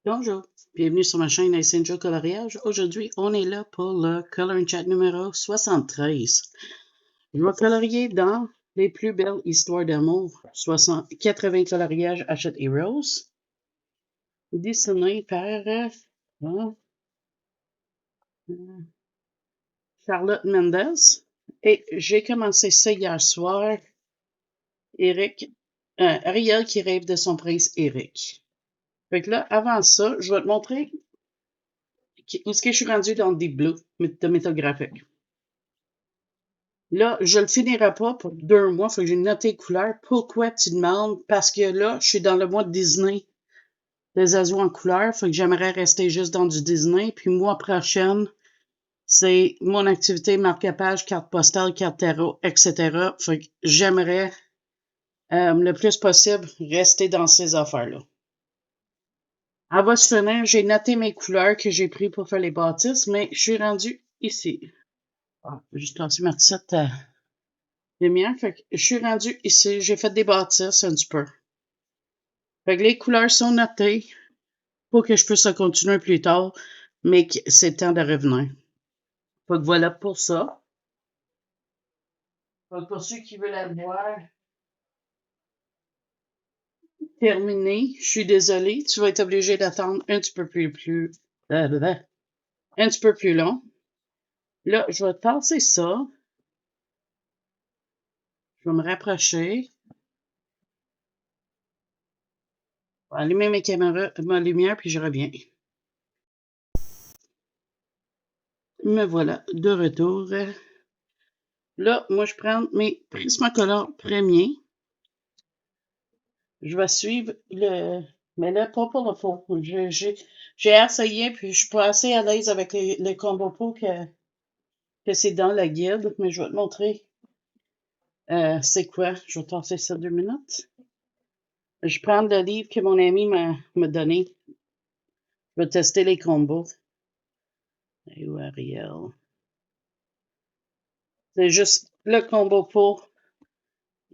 Bonjour, bienvenue sur ma chaîne Essential Coloriage. Aujourd'hui, on est là pour le Color Chat numéro 73. Je vais colorier dans les plus belles histoires d'amour, 80 coloriages Hachette Heroes, dessiné par Charlotte Mendez. Et j'ai commencé ça hier soir. Ariel qui rêve de son prince Eric. Fait que là, avant ça, je vais te montrer où est-ce que je suis rendu dans le Deep Blue de métographique. Là, je le finirai pas pour 2 mois. Faut que j'ai noté les couleurs. Pourquoi tu demandes? Parce que là, je suis dans le mois de Disney des azous en couleurs. Faut que j'aimerais rester juste dans du Disney. Puis mois prochain, c'est mon activité marque-page, carte postale, carte tarot, etc. Fait que j'aimerais le plus possible rester dans ces affaires-là. Elle va se finir. J'ai noté mes couleurs que j'ai pris pour faire les bâtisses, mais je suis rendu ici. Juste lancer ma petite lumière. Fait que je suis rendu ici. J'ai fait des bâtisses un petit peu. Fait que les couleurs sont notées pour que je puisse continuer plus tard, mais que c'est le temps de revenir. Fait que voilà pour ça. Fait que pour ceux qui veulent la voir terminée, je suis désolée, tu vas être obligé d'attendre un petit peu un petit peu plus long. Là, je vais tasser ça. Je vais me rapprocher. Je vais allumer ma lumière, puis je reviens. Me voilà de retour. Là, moi, je prends mes Prismacolor premiers. Je vais suivre le... Mais là, pas pour le pot. J'ai essayé, puis je suis pas assez à l'aise avec les combos pot que c'est dans la guide, mais je vais te montrer c'est quoi. Je vais tasser ça 2 minutes. Je prends le livre que mon ami m'a donné. Je vais tester les combos. Et où Ariel? C'est juste le combo pot.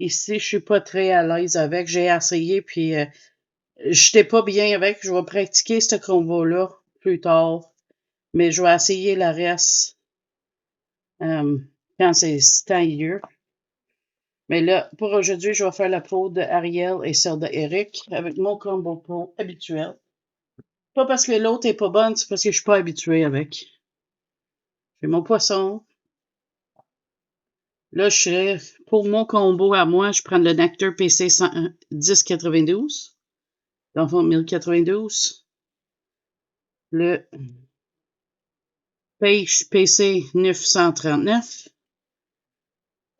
Ici, je suis pas très à l'aise avec. J'ai essayé, puis j'étais pas bien avec. Je vais pratiquer ce combo-là plus tard. Mais je vais essayer le reste quand c'est tailleux. Mais là, pour aujourd'hui, je vais faire la peau de Ariel et celle de Eric avec mon combo peau habituel. Pas parce que l'autre est pas bonne, c'est parce que je suis pas habituée avec. J'ai mon poisson. Là, pour mon combo à moi, je prends le Nectar PC 1092. Dans le fond, 1092. Le Page PC 939.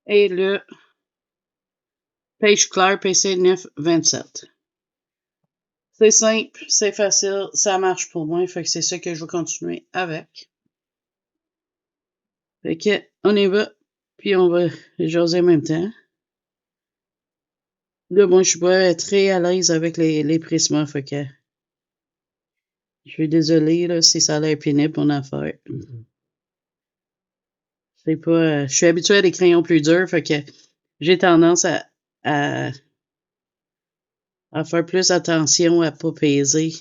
Et le Page Clair PC 927. C'est simple, c'est facile, ça marche pour moi, fait que c'est ça que je vais continuer avec. Fait que, on y va, puis on va jaser en même temps. Là, moi, je suis pas très à l'aise avec les prismas, fait que je suis désolée là, si ça a l'air pénible mon affaire. C'est pas. Je suis habituée à des crayons plus durs, fait que j'ai tendance à, à faire plus attention à pas peser.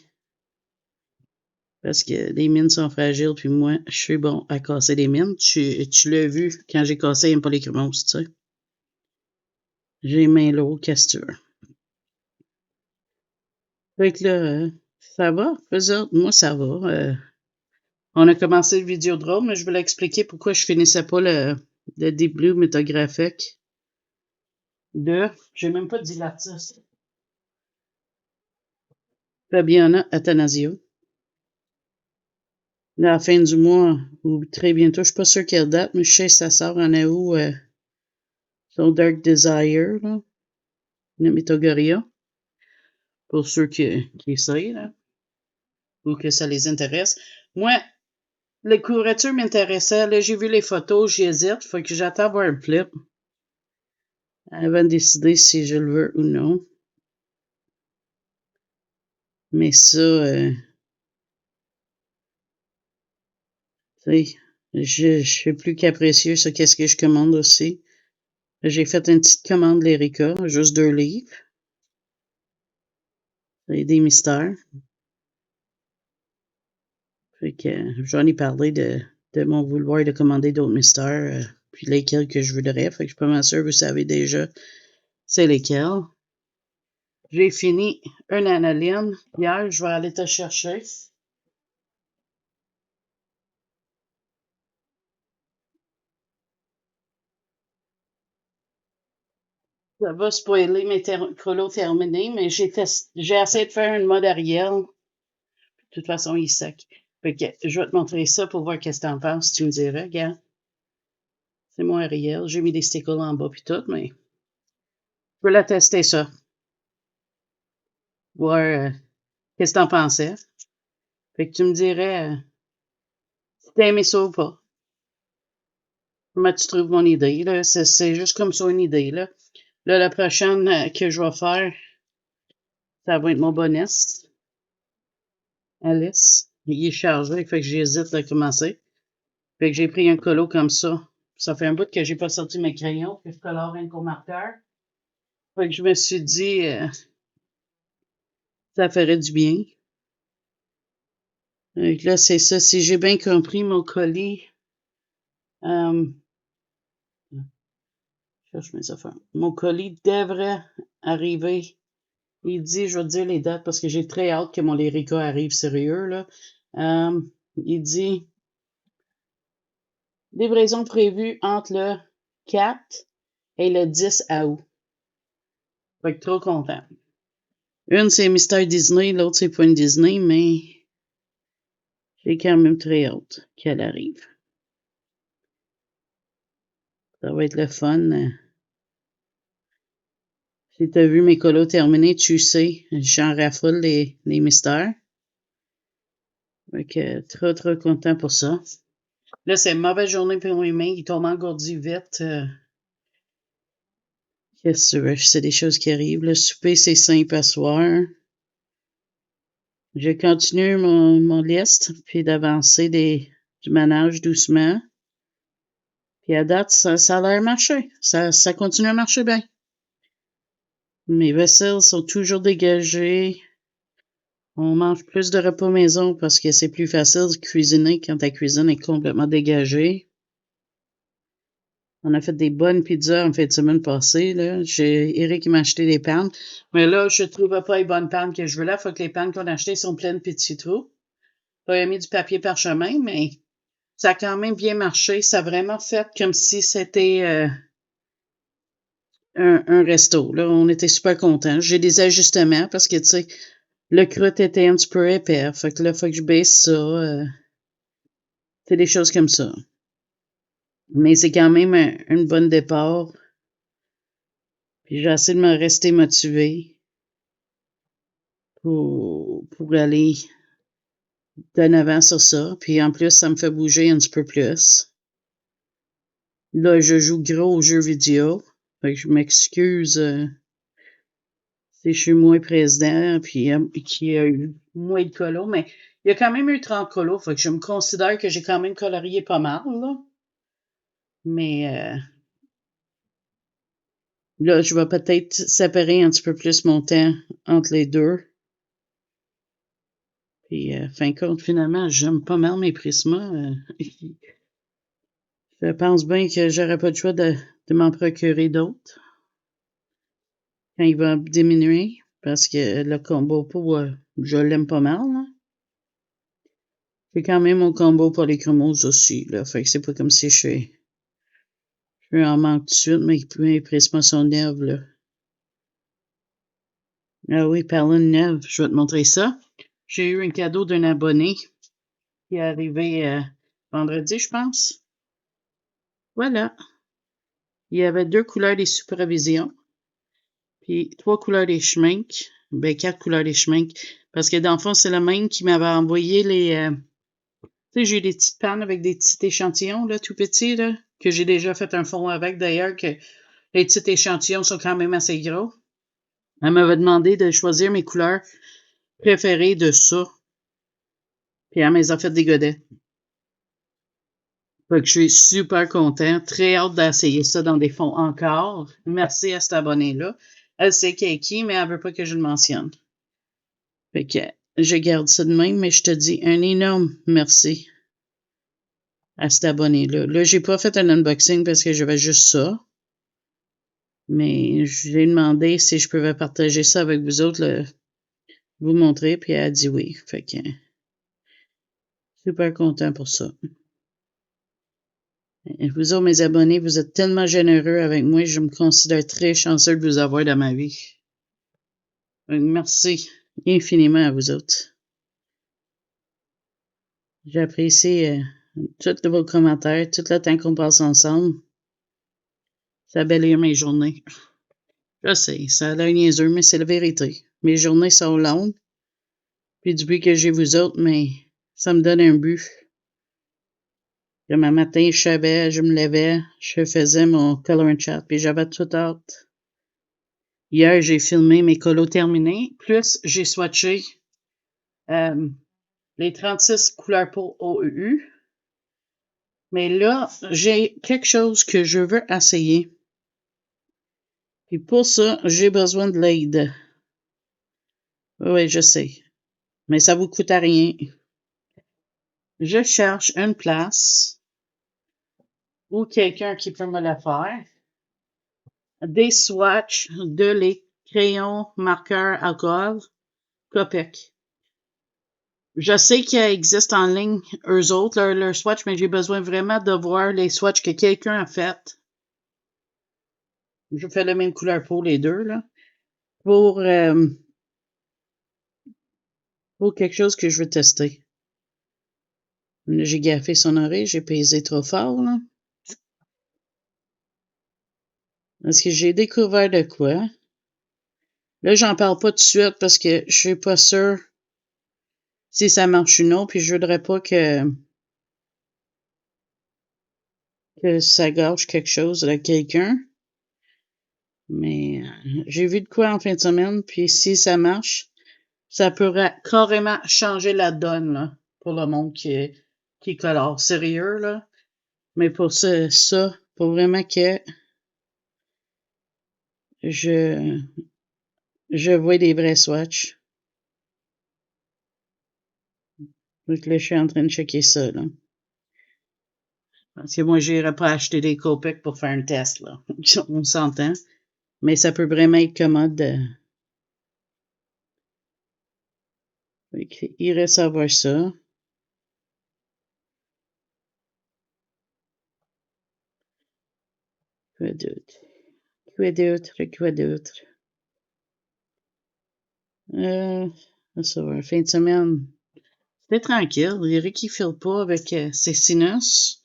Parce que les mines sont fragiles, puis moi, je suis bon à casser des mines. Tu l'as vu quand j'ai cassé un polychromose, tu sais. J'ai les mains lourdes, qu'est-ce que tu veux. Fait que là, ça va, eux autres? Moi, ça va. On a commencé le Vidéodrome, mais je voulais expliquer pourquoi je finissais pas le Deep Blue métographique j'ai même pas dit l'artiste. Fabiana Attanasio. À la fin du mois, ou très bientôt, je suis pas sûre quelle date, mais je sais que ça sort en août, son Dark Desire, là, le Mythogoria. Pour ceux qui essayent, là, ou que ça les intéresse. Moi, les couvertures m'intéressaient. Là, j'ai vu les photos, j'hésite. Faut que j'attends voir un flip avant de décider si je le veux ou non. Mais ça, tu sais, je suis plus capricieux sur qu'est-ce que je commande aussi. J'ai fait une petite commande Lyrica, juste 2 livres. Et des mystères. Fait que j'en ai parlé de mon vouloir de commander d'autres mystères, puis lesquels que je voudrais. Fait que je suis pas mal sûr, vous savez déjà c'est lesquels. J'ai fini un aniline. Hier, je vais aller te chercher. Ça va spoiler mes colos terminés, mais j'ai essayé de faire une mode Ariel. De toute façon, il est sec. Fait que je vais te montrer ça pour voir qu'est-ce que t'en penses. Tu me dirais, regarde. C'est mon Ariel. J'ai mis des stickers en bas puis tout, mais je veux la tester ça. Voir qu'est-ce que t'en pensais. Fait que tu me dirais si t'as aimé ça ou pas. Comment tu trouves mon idée, là? C'est juste comme ça une idée, là. Là, la prochaine que je vais faire, ça va être mon bonus. Alice. Il est chargé, fait que j'hésite à commencer. Fait que j'ai pris un colo comme ça. Ça fait un bout que j'ai pas sorti mes crayons, que je colore un co-marqueur. Fait que je me suis dit, ça ferait du bien. Donc là, c'est ça. Si j'ai bien compris, mon colis, je cherche mes affaires. Mon colis devrait arriver. Il dit, je vais te dire les dates parce que j'ai très hâte que mon Lyrica arrive sérieux, là. Il dit, livraison prévue entre le 4 et le 10 août. Fait que trop content. Une, c'est Mystère Disney, l'autre, c'est pas une Disney, mais j'ai quand même très hâte qu'elle arrive. Ça va être le fun. Si t'as vu mes colos terminés, tu sais, j'en raffole les mystères. Fait que trop, trop content pour ça. Là, c'est une mauvaise journée pour mes mains. Ils tombent engourdis vite. Qu'est-ce que tu veux? C'est des choses qui arrivent. Le souper, c'est simple à soir. Je continue mon liste, puis d'avancer du ménage doucement. Puis à date, ça a l'air marcher. Ça continue à marcher bien. Mes vaisselles sont toujours dégagées. On mange plus de repas maison parce que c'est plus facile de cuisiner quand ta cuisine est complètement dégagée. On a fait des bonnes pizzas en fin de semaine passée, là. Eric m'a acheté des pannes. Mais là, je ne trouvais pas les bonnes pannes que je veux là. Faut que les pannes qu'on a achetées sont pleines de petits trous. J'ai mis du papier parchemin, mais ça a quand même bien marché. Ça a vraiment fait comme si c'était un resto, là. On était super contents. J'ai des ajustements parce que, tu sais, le croûte était un petit peu épais. Fait que là, faut que je baisse ça. C'est des choses comme ça. Mais c'est quand même une bonne départ. Puis j'ai essayé de me rester motivée pour aller d'un avant sur ça. Puis en plus, ça me fait bouger un petit peu plus. Là, je joue gros aux jeux vidéo. Fait que je m'excuse si je suis moins président puis qu'il y a eu moins de colos. Mais il y a quand même eu 30 colos. Fait que je me considère que j'ai quand même colorié pas mal, là. Mais là, je vais peut-être séparer un petit peu plus mon temps entre les deux. Puis, fin de compte, finalement, j'aime pas mal mes Prisma. Je pense bien que j'aurais pas le choix de m'en procurer d'autres quand il va diminuer. Parce que le combo pour, je l'aime pas mal, là. J'ai quand même mon combo pour les chromos aussi, là. Fait que c'est pas comme si je suis en manque tout de suite, mais mes Prisma sont neuves, là. Ah oui, parlant de neuves, je vais te montrer ça. J'ai eu un cadeau d'un abonné qui est arrivé vendredi, je pense. Voilà. Il y avait 2 couleurs des supervisions, puis 3 couleurs des schminks. Ben, 4 couleurs des schminks. Parce que dans le fond, c'est le même qui m'avait envoyé les... tu sais, j'ai des petites pannes avec des petits échantillons, là, tout petits, là, que j'ai déjà fait un fond avec, d'ailleurs, que les petits échantillons sont quand même assez gros. Elle m'avait demandé de choisir mes couleurs préférées de ça. Puis elle m'a fait des godets. Fait que je suis super content. Très hâte d'essayer ça dans des fonds encore. Merci à cet abonné-là. Elle sait qui est qui, mais elle veut pas que je le mentionne. Fait que je garde ça de même, mais je te dis un énorme merci à cet abonné-là. Là, j'ai pas fait un unboxing parce que j'avais juste ça. Mais je lui ai demandé si je pouvais partager ça avec vous autres, vous montrer, puis elle a dit oui. Fait que super content pour ça. Et vous autres, mes abonnés, vous êtes tellement généreux avec moi, je me considère très chanceux de vous avoir dans ma vie. Merci infiniment à vous autres. J'apprécie tous vos commentaires, tout le temps qu'on passe ensemble. Ça embellit mes journées. Je sais, ça a l'air niaiseux, mais c'est la vérité. Mes journées sont longues, puis depuis que j'ai vous autres, mais ça me donne un but. Comme un matin, je me levais, je faisais mon color and chat, puis j'avais tout hâte. Hier, j'ai filmé mes colos terminés, plus j'ai swatché les 36 couleurs pour OEU. Mais là, j'ai quelque chose que je veux essayer. Puis pour ça, j'ai besoin de l'aide. Oui, je sais. Mais ça vous coûte à rien. Je cherche une place ou quelqu'un qui peut me le faire. Des swatchs de les crayons marqueurs alcool Copic. Je sais qu'il existe en ligne, eux autres, leur swatch, mais j'ai besoin vraiment de voir les swatchs que quelqu'un a fait. Je fais la même couleur pour les deux, là. Pour quelque chose que je veux tester. J'ai gaffé son oreille, j'ai pesé trop fort, là. Parce que j'ai découvert de quoi. Là, j'en parle pas tout de suite parce que je suis pas sûre si ça marche ou non, puis je voudrais pas que ça gâche quelque chose de quelqu'un. Mais j'ai vu de quoi en fin de semaine, puis si ça marche, ça pourrait carrément changer la donne là, pour le monde qui colore. Sérieux, là. Mais pour ça, pour vraiment que je vois des vrais swatchs. Donc là, je suis en train de checker ça, là. Parce que moi, j'irais pas acheter des Copic pour faire un test, là. On s'entend. Mais ça peut vraiment être commode. Il reste à voir ça. Quoi d'autre? Quoi d'autre? Quoi d'autre? Ça va, fin de semaine. C'était tranquille. Eric, il file pas avec ses sinus.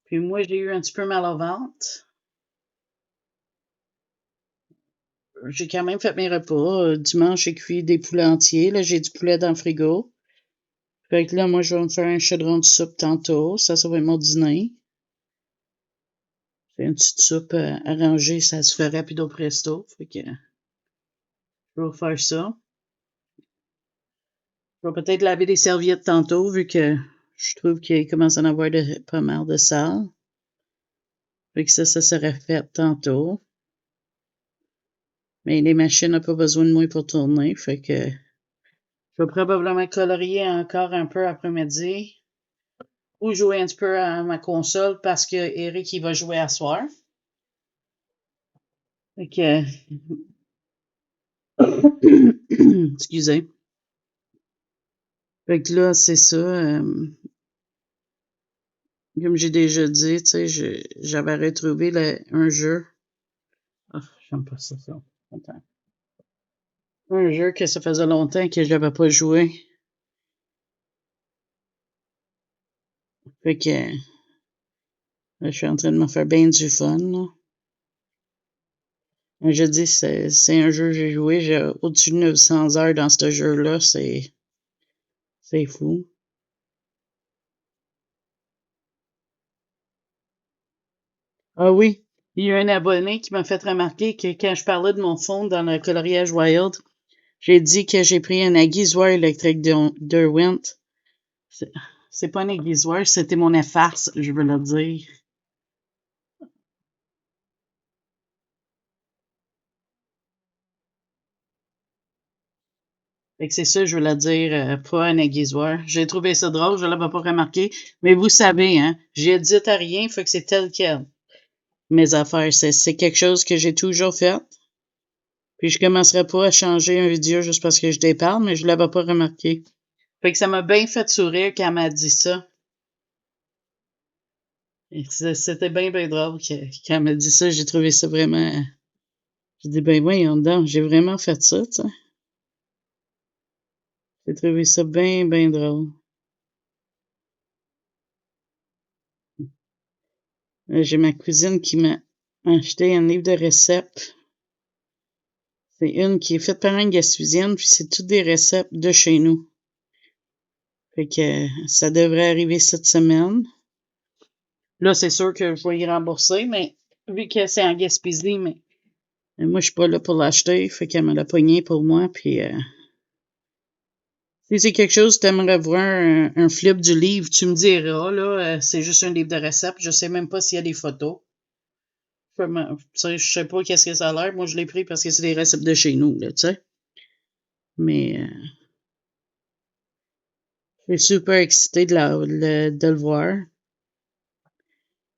Puis moi, j'ai eu un petit peu mal au ventre. J'ai quand même fait mes repas. Dimanche, j'ai cuit des poulets entiers. Là, j'ai du poulet dans le frigo. Fait que là, moi, je vais me faire un chaudron de soupe tantôt. Ça va être mon dîner. C'est une petite soupe arrangée, ça se fait rapido presto. Fait que je vais faire ça. Je vais peut-être laver des serviettes tantôt, vu que je trouve qu'il commence à en avoir pas mal de sale. Fait que ça serait fait tantôt. Mais les machines n'ont pas besoin de moi pour tourner. Fait que je vais probablement colorier encore un peu après-midi. Ou jouer un petit peu à ma console parce que Eric, il va jouer à soir. Fait que... Excusez. Fait que là, c'est ça. Comme j'ai déjà dit, tu sais, j'avais retrouvé un jeu. Ah, j'aime pas ça. Attends. Un jeu que ça faisait longtemps que j'avais pas joué. Fait que là, je suis en train de me faire bien du fun, là. Je dis, c'est un jeu que j'ai joué. J'ai au-dessus de 900 heures dans ce jeu-là. C'est fou. Ah oui, il y a un abonné qui m'a fait remarquer que quand je parlais de mon fond dans le coloriage Wild, j'ai dit que j'ai pris un aiguisoir électrique Derwent. C'est pas un aiguisoir, c'était mon efface, je veux le dire. Fait que c'est ça, je voulais dire, pas un aiguisoir. J'ai trouvé ça drôle, je l'avais pas remarqué. Mais vous savez, hein, j'ai dit à rien, fait que c'est tel quel. Mes affaires, c'est quelque chose que j'ai toujours fait. Puis je commencerai pas à changer un vidéo juste parce que je déparle, mais je l'avais pas remarqué. Fait que ça m'a bien fait sourire quand elle m'a dit ça. C'était bien, bien drôle quand elle m'a dit ça. J'ai trouvé ça vraiment... J'ai dit, ben voyons donc, j'ai vraiment fait ça, tu sais. J'ai trouvé ça bien, bien drôle. J'ai ma cousine qui m'a acheté un livre de recettes. C'est une qui est faite par une Gaspésienne, puis c'est toutes des recettes de chez nous. Fait que ça devrait arriver cette semaine. Là, c'est sûr que je vais y rembourser, mais vu que c'est en Gaspésie, mais moi, je suis pas là pour l'acheter, fait qu'elle me l'a pogné pour moi, puis si c'est quelque chose que tu aimerais voir un flip du livre, tu me diras, là, c'est juste un livre de recettes, je sais même pas s'il y a des photos. Je sais pas qu'est-ce que ça a l'air, moi je l'ai pris parce que c'est des recettes de chez nous, là, tu sais. Mais je suis super excitée de le voir.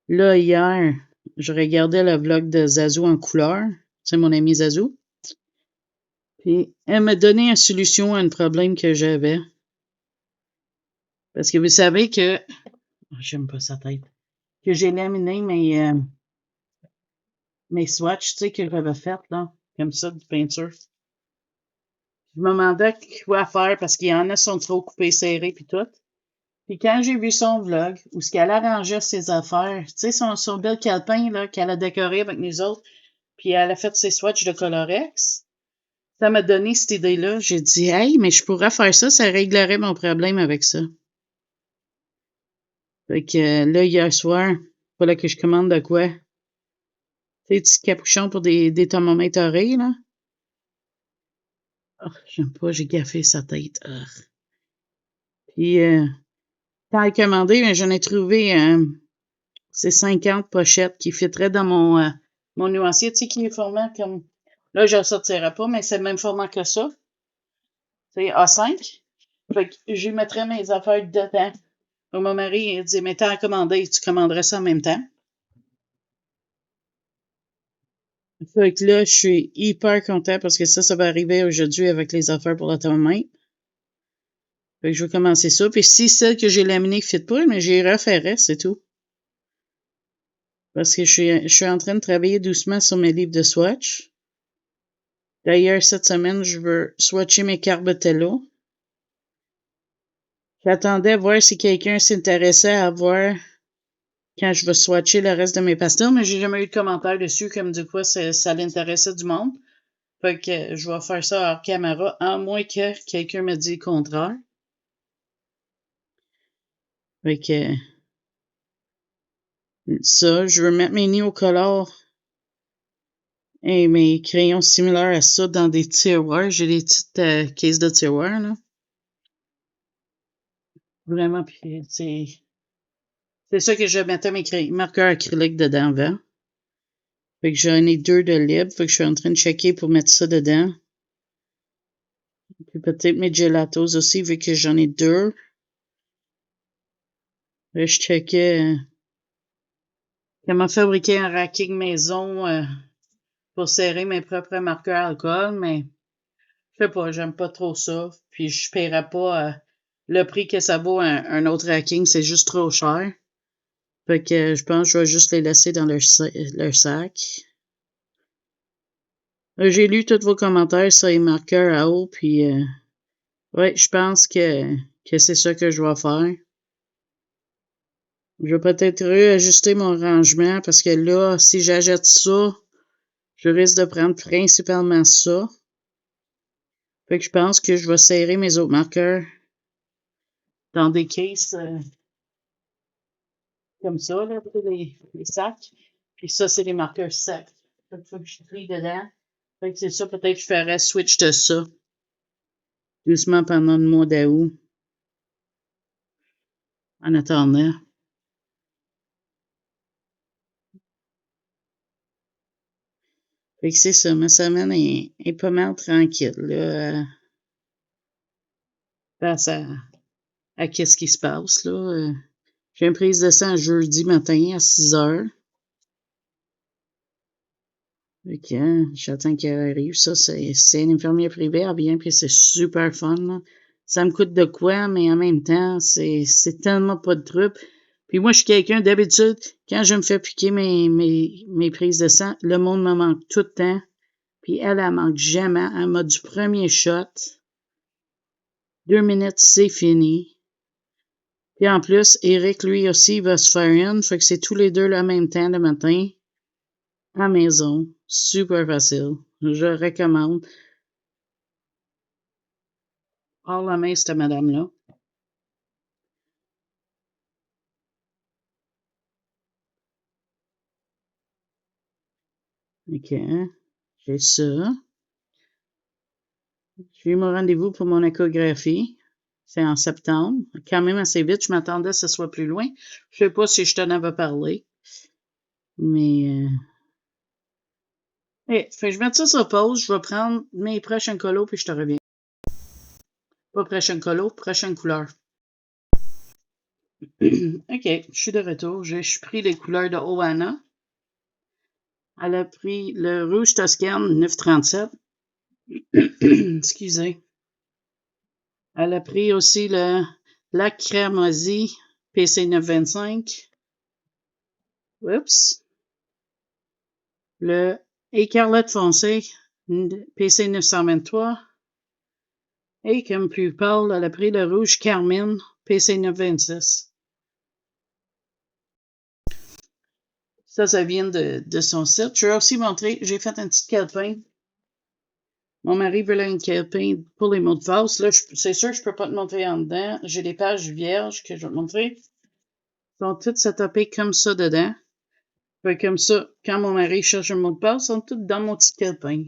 Là, hier, je regardais le vlog de Zazou en couleur. C'est mon ami Zazou. Puis, elle m'a donné une solution à un problème que j'avais. Parce que vous savez que... J'aime pas sa tête. Que j'ai laminé mes swatchs, tu sais, que j'avais fait, là. Comme ça, de peinture. Je me demandais quoi faire parce qu'il y en a qui sont trop coupés serrés puis tout. Puis quand j'ai vu son vlog, où ce qu'elle arrangeait ses affaires, tu sais, son bel calepin, là, qu'elle a décoré avec nous autres, puis elle a fait ses swatchs de Colorex, ça m'a donné cette idée-là. J'ai dit, hey, mais je pourrais faire ça, ça réglerait mon problème avec ça. Fait que là, hier soir, il fallait que je commande de quoi? Tu sais, petits capuchons pour des thermomètres oreilles, là. Oh, j'aime pas, j'ai gaffé sa tête. Puis, quand elle a commandé, j'en ai trouvé ces 50 pochettes qui fitteraient dans mon nuancier, tu sais, qui est format comme... Là, je ne sortirai pas, mais c'est le même format que ça. C'est A5. Fait que j'y mettrais mes affaires dedans. Donc, mon mari, il dit, mais t'as à commander, tu commanderais ça en même temps. Fait que là, je suis hyper content parce que ça va arriver aujourd'hui avec les affaires pour la thermomètre. Fait que je vais commencer ça. Puis si celle que j'ai laminée ne fit pas, mais j'y referai, c'est tout. Parce que je suis en train de travailler doucement sur mes livres de swatch. D'ailleurs, cette semaine, je veux swatcher mes Carbatello. J'attendais à voir si quelqu'un s'intéressait à voir quand je vais swatcher le reste de mes pastels, mais j'ai jamais eu de commentaire dessus comme du quoi ça l'intéressait du monde. Fait que je vais faire ça hors caméra, à moins que quelqu'un me dise le contraire. Fait que ça, je veux mettre mes Neocolor et mes crayons similaires à ça dans des tiroirs. J'ai des petites caisses de tiroirs, là. Vraiment, puis c'est ça que je mettais mes marqueurs acryliques dedans avant. Fait que j'en ai 2 de libre. Fait que je suis en train de checker pour mettre ça dedans. Puis peut-être mes gelatos aussi, vu que j'en ai 2. Là, je checkais comment fabriquer un racking maison pour serrer mes propres marqueurs alcool, mais je sais pas, j'aime pas trop ça. Puis je paierais pas le prix que ça vaut un autre racking, c'est juste trop cher. Fait que je pense que je vais juste les laisser dans leur sac. J'ai lu tous vos commentaires sur les marqueurs à eau, puis ouais, je pense que c'est ça que je vais faire. Je vais peut-être réajuster mon rangement parce que là, si j'achète ça, je risque de prendre principalement ça. Fait que je pense que je vais serrer mes autres marqueurs dans des cases comme ça, là, les sacs. Puis ça, c'est les marqueurs secs. Fait que je trie dedans. Fait que c'est ça, peut-être que je ferais switch de ça. Doucement pendant le mois d'août. En attendant. Fait que c'est ça, ma semaine est pas mal tranquille, là. face à qu'est-ce qui se passe, là. J'ai une prise de sang jeudi matin à 6 heures. Fait que, j'attends qu'elle arrive. Ça, c'est une infirmière privée, elle vient, puis c'est super fun, là. Ça me coûte de quoi, mais en même temps, c'est tellement pas de trouble. Puis moi, je suis quelqu'un, d'habitude, quand je me fais piquer mes prises de sang, le monde me manque tout le temps. Puis elle manque jamais. Elle m'a du premier shot. 2 minutes, c'est fini. Puis en plus, Eric, lui aussi, il va se faire une. Fait que c'est tous les deux là, en même temps le matin. À la maison. Super facile. Je recommande. Hors la main, cette madame-là. OK. J'ai ça. J'ai eu mon rendez-vous pour mon échographie. C'est en septembre. Quand même assez vite. Je m'attendais que ce soit plus loin. Je sais pas si je t'en avais parlé. Mais fait que je vais mettre ça sur pause. Je vais prendre mes prochaines colos puis je te reviens. Pas prochaine colo, prochaine couleur. OK, je suis de retour. J'ai pris les couleurs de Oana. Elle a pris le rouge Toscane 937. Excusez. Elle a pris aussi le lac Cramoisi PC 925. Oups. Le écarlate foncé PC 923. Et comme plus pâle, elle a pris le rouge Carmine PC 926. Ça vient de son site. Je vais aussi montrer, j'ai fait un petit calepin. Mon mari veut un calepin pour les mots de passe. Là, c'est sûr que je peux pas te montrer en dedans. J'ai des pages vierges que je vais te montrer. Ils sont toutes setupées comme ça dedans. Fait comme ça, quand mon mari cherche un mot de passe, ils sont toutes dans mon petit calepin.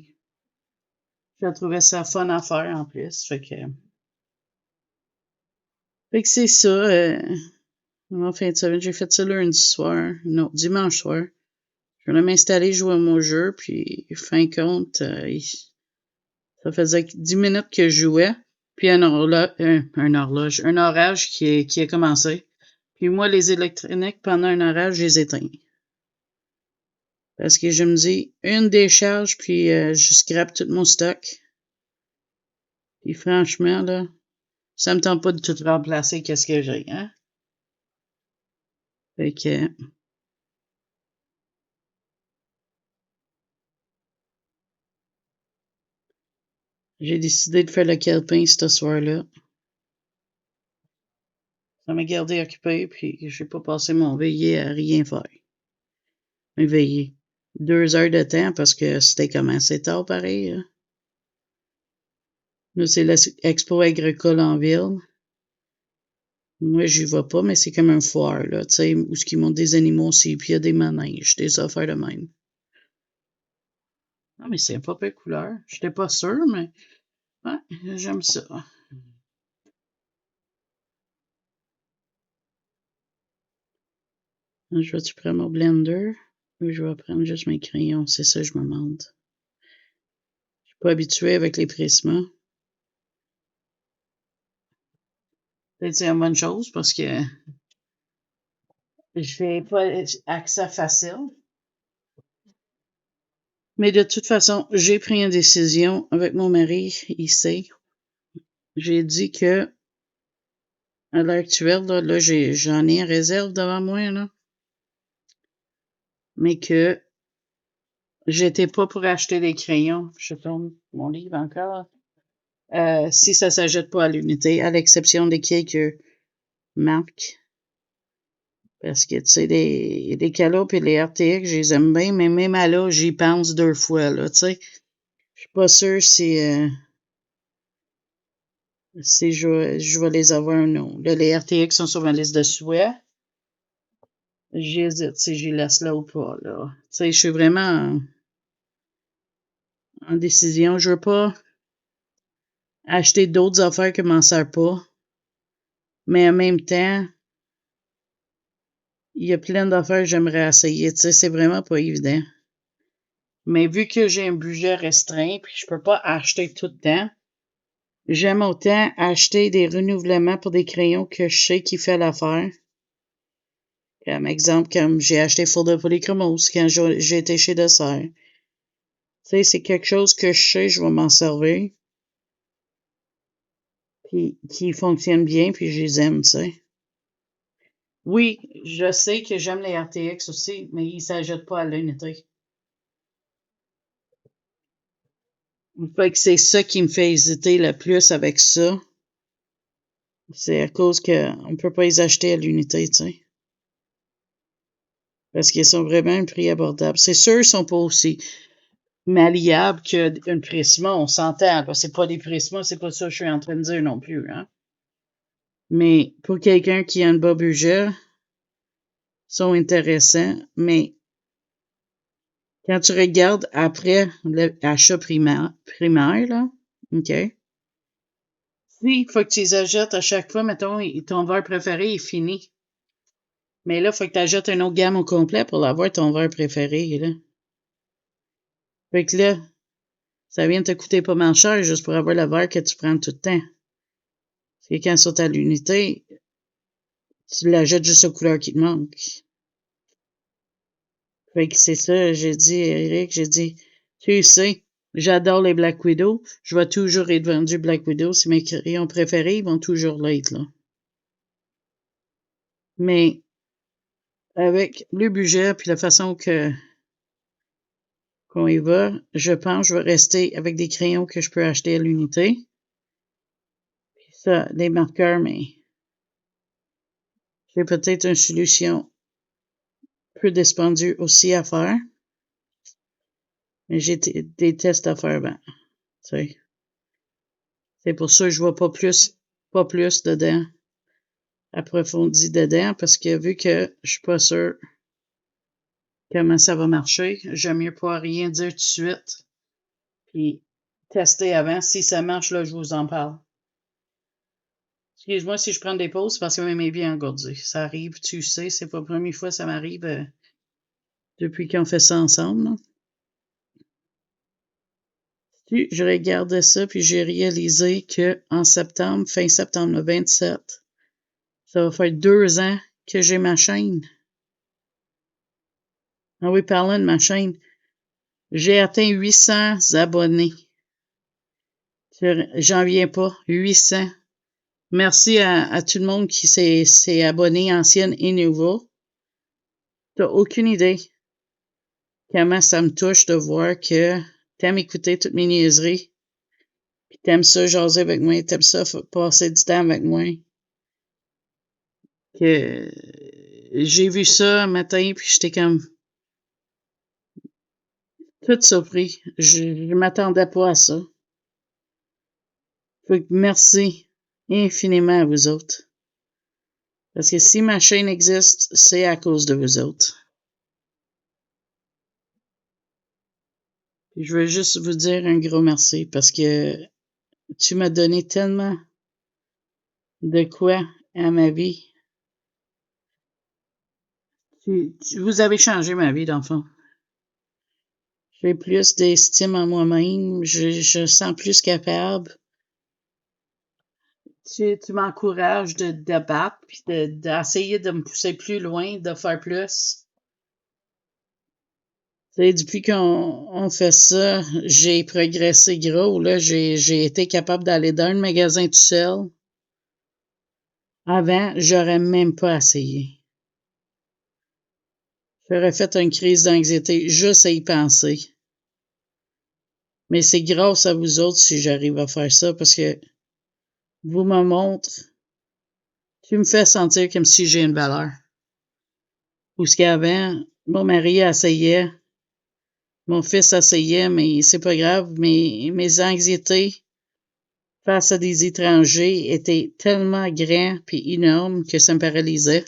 J'ai trouvé ça fun à faire en plus. Fait que c'est ça. En fin de semaine, j'ai fait ça lundi soir. Non, dimanche soir. Je voulais m'installer, jouer à mon jeu, puis fin compte, ça faisait 10 minutes que je jouais, puis un orage qui a commencé. Puis moi, les électroniques, pendant un orage, je les éteins. Parce que je me dis, une décharge, puis je scrape tout mon stock. Puis franchement, là, ça me tente pas de tout remplacer qu'est-ce que j'ai, hein? Fait que j'ai décidé de faire le calepin ce soir-là. Ça m'a gardé occupé, puis j'ai pas passé mon veillé à rien faire. Mais veillé. 2 heures de temps parce que c'était commencé tard pareil. Hein? Là, c'est l'expo agricole en ville. Moi, j'y vais pas, mais c'est comme un foire, là, tu sais, où ils montent des animaux aussi, puis il y a des manèges, des affaires de même. Ah, mais c'est pas peu couleur. J'étais pas sûre, mais ouais, j'aime ça. Je vais-tu prendre mon blender ou je vais prendre juste mes crayons? C'est ça, je me demande. Je suis pas habituée avec les prismas. Peut-être c'est une bonne chose parce que je fais pas accès facile. Mais de toute façon, j'ai pris une décision avec mon mari, il sait. J'ai dit que, à l'heure actuelle, là j'en ai en réserve devant moi, là. Mais que j'étais pas pour acheter des crayons. Je tourne mon livre encore. Si ça s'achète pas à l'unité, à l'exception des quelques marques. Parce que, tu sais, les Calos et les RTX, je les aime bien, mais même à là, j'y pense 2 fois, là, tu sais. Je suis pas sûre si je vais les avoir ou non. Là, les RTX sont sur ma liste de souhaits. J'hésite si j'y laisse là ou pas, là. Tu sais, je suis vraiment en décision. Je veux pas acheter d'autres affaires qui m'en servent pas. Mais en même temps, il y a plein d'affaires que j'aimerais essayer. Tu sais, c'est vraiment pas évident. Mais vu que j'ai un budget restreint puis je peux pas acheter tout le temps, J'aime autant acheter des renouvellements pour des crayons que je sais qui fait l'affaire. Comme exemple, comme j'ai acheté Full de Polychromos quand j'ai été chez Dessert. Tu sais, c'est quelque chose que je sais, je vais m'en servir. Puis qui fonctionne bien, puis je les aime, tu sais. Oui, je sais que j'aime les RTX aussi, mais ils s'ajoutent pas à l'unité. Fait que c'est ça qui me fait hésiter le plus avec ça. C'est à cause qu'on peut pas les acheter à l'unité, tu sais. Parce qu'ils sont vraiment à un prix abordable. C'est sûr, ils sont pas aussi malléables qu'une Prisma, on s'entend. C'est pas des Prisma, c'est pas ça que je suis en train de dire non plus, hein. Mais pour quelqu'un qui a un bas budget, ils sont intéressants, mais quand tu regardes après l'achat primaire, là, OK? Si, il faut que tu les achètes à chaque fois, mettons, ton verre préféré est fini. Mais là, il faut que tu achètes une autre gamme au complet pour l'avoir ton verre préféré, là. Fait que là, ça vient de te coûter pas mal cher juste pour avoir le verre que tu prends tout le temps. Parce que quand c'est à l'unité, tu l'achètes juste aux couleurs qui te manquent. Fait que c'est ça, j'ai dit, Eric, tu sais, j'adore les Black Widow. Je vais toujours être vendu Black Widow. C'est mes crayons préférés, ils vont toujours l'être, là. Mais avec le budget puis la façon qu'on y va, je pense que je vais rester avec des crayons que je peux acheter à l'unité. Puis ça, des marqueurs, mais j'ai peut-être une solution peu dispendieuse aussi à faire. Mais j'ai des tests à faire avant. Tu sais. C'est pour ça que je vois pas plus dedans, approfondi dedans, parce que vu que je suis pas sûr comment ça va marcher, j'aime mieux pas rien dire tout de suite. Puis tester avant. Si ça marche, là, je vous en parle. Excuse-moi si je prends des pauses parce que même est bien engourdi. Ça arrive, tu sais, c'est pas la première fois que ça m'arrive depuis qu'on fait ça ensemble, là. Puis je regardais ça, puis j'ai réalisé que en septembre, fin septembre, le 27, ça va faire 2 ans que j'ai ma chaîne. Ah oui, parlant de ma chaîne, j'ai atteint 800 abonnés. J'en viens pas, 800. Merci à tout le monde qui s'est abonné, ancienne et nouveau. T'as aucune idée comment ça me touche de voir que t'aimes écouter toutes mes niaiseries, puis t'aimes ça jaser avec moi, t'aimes ça passer du temps avec moi. Que j'ai vu ça un matin, puis j'étais comme toute surpris. Je m'attendais pas à ça. Fait que merci infiniment à vous autres. Parce que si ma chaîne existe, c'est à cause de vous autres. Puis je veux juste vous dire un gros merci parce que tu m'as donné tellement de quoi à ma vie. Vous avez changé ma vie, dans le fond. J'ai plus d'estime en moi-même. Je sens plus capable. Tu m'encourages de battre puis d'essayer de me pousser plus loin, de faire plus. Tu sais, depuis qu'on fait ça, j'ai progressé gros. Là, j'ai été capable d'aller dans un magasin tout seul. Avant, j'aurais même pas essayé. J'aurais fait une crise d'anxiété juste à y penser. Mais c'est grâce à vous autres si j'arrive à faire ça parce que vous me montrez, tu me fais sentir comme si j'ai une valeur. Ou ce qu'avant, mon mari essayait, mon fils essayait, mais c'est pas grave. Mes anxiétés face à des étrangers étaient tellement grands puis énormes que ça me paralysait.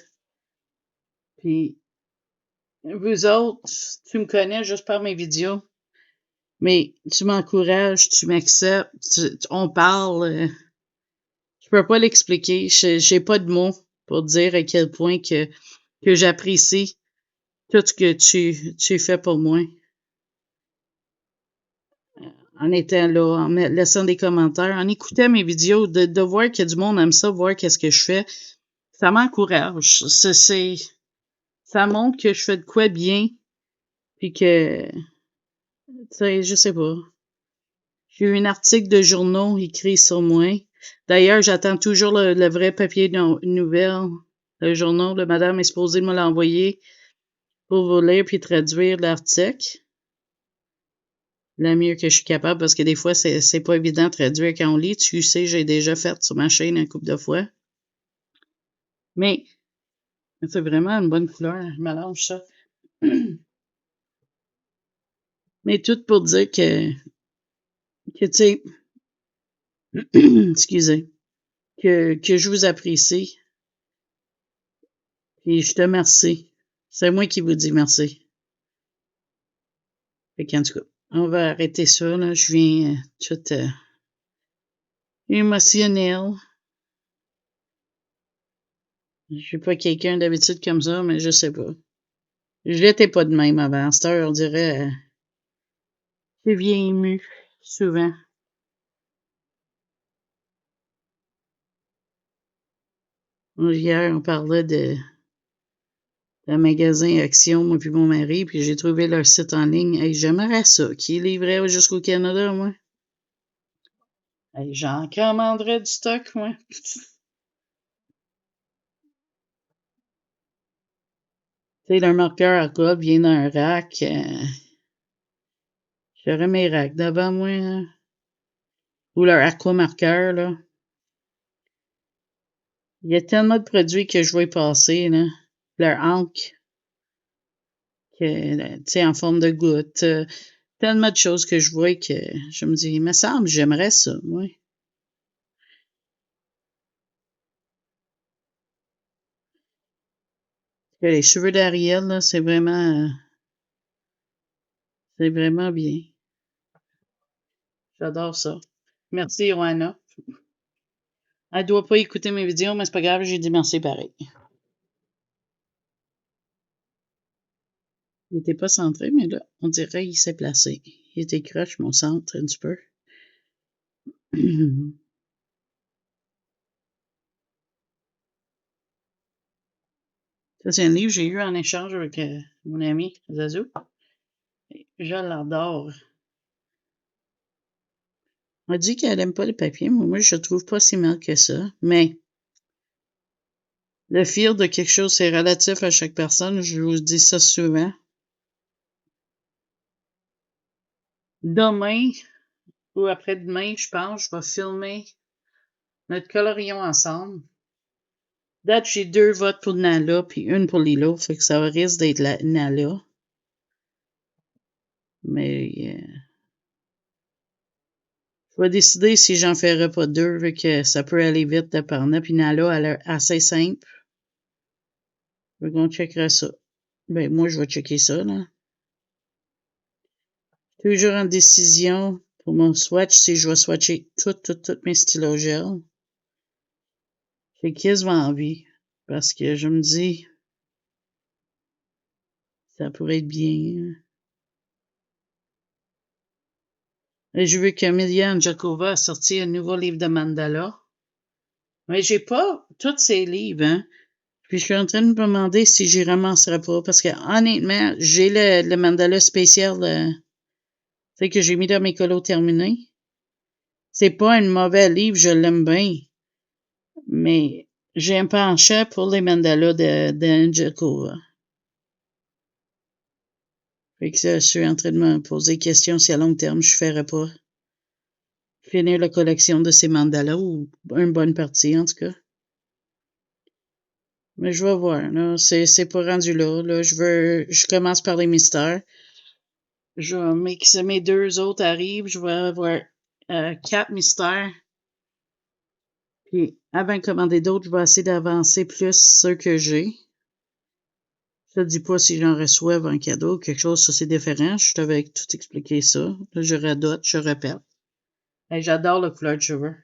Puis vous autres, tu me connais juste par mes vidéos, mais tu m'encourages, tu m'acceptes, on parle. Je peux pas l'expliquer. J'ai pas de mots pour dire à quel point que j'apprécie tout ce que tu fais pour moi. en étant là, en laissant des commentaires, en écoutant mes vidéos, de voir que du monde aime ça, voir qu'est-ce que je fais, ça m'encourage. Ça montre que je fais de quoi bien, puis que, tu sais, je sais pas. J'ai eu un article de journaux écrit sur moi. D'ailleurs, j'attends toujours le vrai papier de nouvelle. Le journal, la madame est supposée me l'envoyer pour vous lire puis traduire l'article. Le mieux que je suis capable, parce que des fois, c'est pas évident de traduire quand on lit. Tu sais, j'ai déjà fait sur ma chaîne un couple de fois. Mais c'est vraiment une bonne couleur. Je mélange ça. Mais tout pour dire que tu sais, excusez, que je vous apprécie. Et je te remercie. C'est moi qui vous dis merci. Fait qu'en tout cas, on va arrêter ça, là. Je viens tout émotionnel. Je suis pas quelqu'un d'habitude comme ça, mais je sais pas. Je l'étais pas de même avant. À cette heure, on dirait, je viens ému, souvent. Hier, on parlait d'un magasin Action, moi puis mon mari, puis j'ai trouvé leur site en ligne. Hey, j'aimerais ça, qui livrait jusqu'au Canada, moi. Hey, j'en commanderais du stock, moi. Tu sais, leur marqueur à code vient d'un rack. J'aurais mes racks devant moi, hein. Ou leur aquamarqueur, là. Il y a tellement de produits que je vois passer, là. Leur encre, tu sais, en forme de goutte. Tellement de choses que je vois que je me dis, il me semble, j'aimerais ça, moi. Les cheveux d'Ariel, là, c'est vraiment bien. J'adore ça. Merci, Joanna. Elle doit pas écouter mes vidéos, mais c'est pas grave, j'ai dit merci pareil. Il était pas centré, mais là, on dirait qu'il s'est placé. Il était croche, mon centre, un petit peu. Ça, c'est un livre que j'ai eu en échange avec mon ami Zazou. Je l'adore. On dit qu'elle aime pas le papier, mais moi, je le trouve pas si mal que ça. Mais le feel de quelque chose, c'est relatif à chaque personne. Je vous dis ça souvent. Demain ou après-demain, je pense, je vais filmer notre colorion ensemble. Date, j'ai 2 votes pour Nala puis une pour Lilo, fait que ça risque d'être la Nala. Mais je vais décider si j'en ferai pas 2, vu que ça peut aller vite de parler. Puis Nala, elle est assez simple. Fait qu'on checkera ça. Ben, moi, je vais checker ça, là. Toujours en décision pour mon swatch si je vais swatcher toutes mes stylos gel. J'ai quasiment envie. Parce que je me dis, ça pourrait être bien. Et je veux que Milian Jakova a sorti un nouveau livre de mandala. Mais j'ai pas tous ces livres, hein. Puis je suis en train de me demander si j'y ramasserai pas. Parce que honnêtement, j'ai le mandala spécial que j'ai mis dans mes colos terminés. C'est pas un mauvais livre, je l'aime bien. Mais j'ai un penchant pour les mandalas de Jakova. Fait que ça, je suis en train de me poser des questions si à long terme je ferais pas finir la collection de ces mandalas ou une bonne partie en tout cas. Mais je vais voir, là. C'est pas rendu là. Là, je commence par les mystères. Mais que mes 2 autres arrivent, je vais avoir 4 mystères. Puis avant de commander d'autres, je vais essayer d'avancer plus ceux que j'ai. Je te dis pas si j'en reçois un cadeau ou quelque chose, ça c'est différent. Je t'avais tout expliqué ça. Là, je radote, je répète. Hey, j'adore la couleur de cheveux.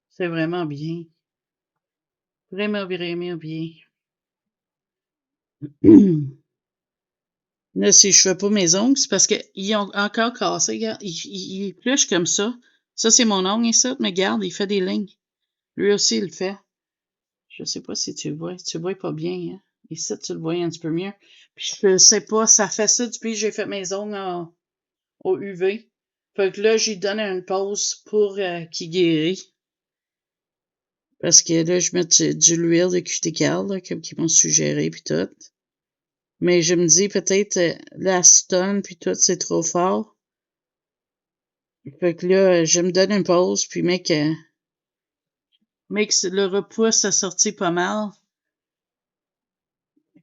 C'est vraiment bien. Vraiment, vraiment bien. Là, si je fais pas mes ongles, c'est parce qu'ils ont encore cassé. Regarde, il épluche comme ça. Ça, c'est mon ongle ici, mais regarde, il fait des lignes. Lui aussi, il le fait. Je sais pas si tu le vois. Tu le vois pas bien, hein? Ici, tu le vois un petit peu mieux. Puis je sais pas, ça fait ça depuis que j'ai fait mes ongles au UV. Fait que là, j'y donne une pause pour qu'il guérisse. Parce que là, je mets de l'huile de cuticle, là, comme qu'ils m'ont suggéré, puis tout. Mais je me dis, peut-être, l'acetone, puis tout, c'est trop fort. Fait que là, je me donne une pause, puis mec, le repousse a sorti pas mal.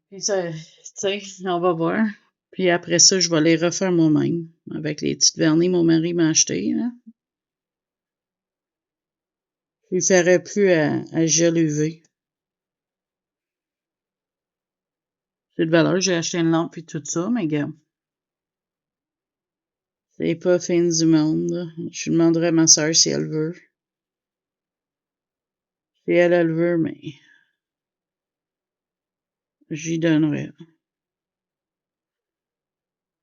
Puis ça, tu sais, on va voir. Puis après ça, je vais les refaire moi-même. Avec les petites vernis, mon mari m'a acheté, là. Je lui ferai plus à gel UV. C'est de valeur, j'ai acheté une lampe et tout ça, mais gars, c'est pas fin du monde, là. Je demanderai à ma soeur si elle veut. Si elle veut, mais j'y donnerai.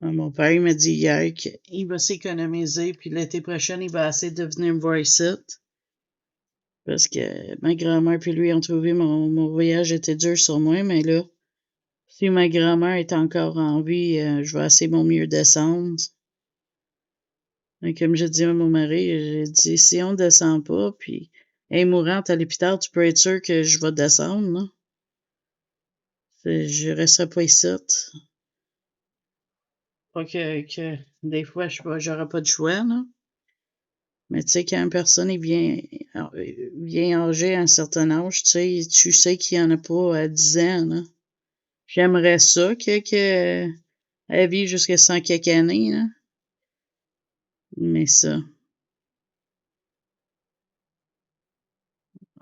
Mon père, il m'a dit hier qu'il va s'économiser, puis l'été prochain, il va essayer de venir me voir ici. Parce que ma grand-mère puis lui ont trouvé mon voyage était dur sur moi, mais là, si ma grand-mère est encore en vie, je vais essayer mon mieux descendre. Et comme je dis à mon mari, j'ai dit, si on descend pas, puis elle est mourante à l'hôpital, tu peux être sûr que je vais descendre, là. Je resterai pas ici. Pas que des fois, j'aurai pas de choix, là. Mais tu sais, quand une personne vient âgée à un certain âge, tu sais qu'il y en a pas à 10 ans, là. J'aimerais ça elle vit jusqu'à 100 quelques années, là. Mais ça,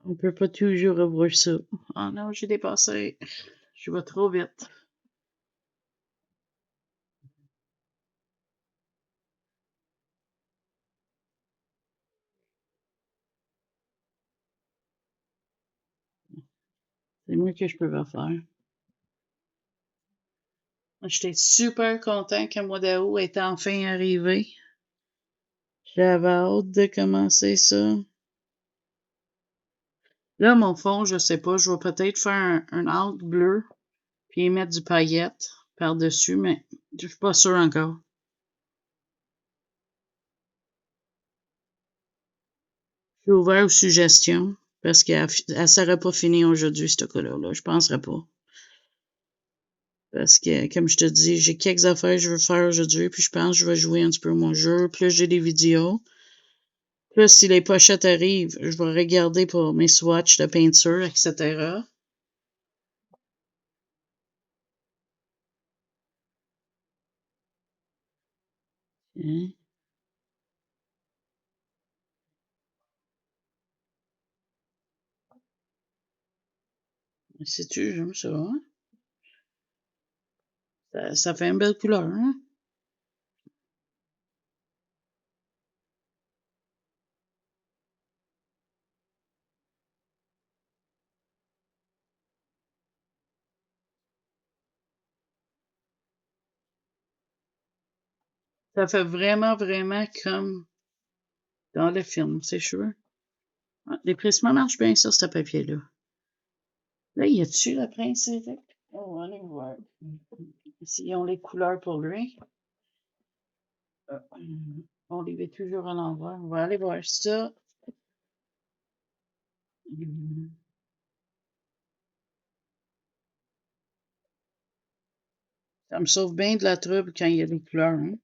on peut pas toujours avoir ça. Oh non, j'ai dépassé. Je vais trop vite. C'est moi que je peux pas faire. J'étais super content que le mois d'août est enfin arrivé. J'avais hâte de commencer ça. Là, mon fond, je sais pas, je vais peut-être faire un out bleu, puis mettre du paillette par-dessus, mais je suis pas sûre encore. Je suis ouvert aux suggestions, parce qu'elle ne serait pas finie aujourd'hui, cette couleur là. Je penserais pas. Parce que, comme je te dis, j'ai quelques affaires que je veux faire aujourd'hui, puis je pense que je vais jouer un petit peu mon jeu. Plus j'ai des vidéos. Plus si les pochettes arrivent, je vais regarder pour mes swatchs de peinture, etc. Hein? Sais-tu, j'aime ça, hein? Ça fait une belle couleur, hein? Ça fait vraiment, vraiment comme dans le film, c'est sûr. Ah, l'épressement marche bien sur ce papier-là. Là, y a-tu le prince Eric? Oh, on va aller voir. S'ils ont les couleurs pour lui. Euh, on les met toujours à l'envers. On va aller voir ça. Ça me sauve bien de la trouble quand il y a des couleurs, hein?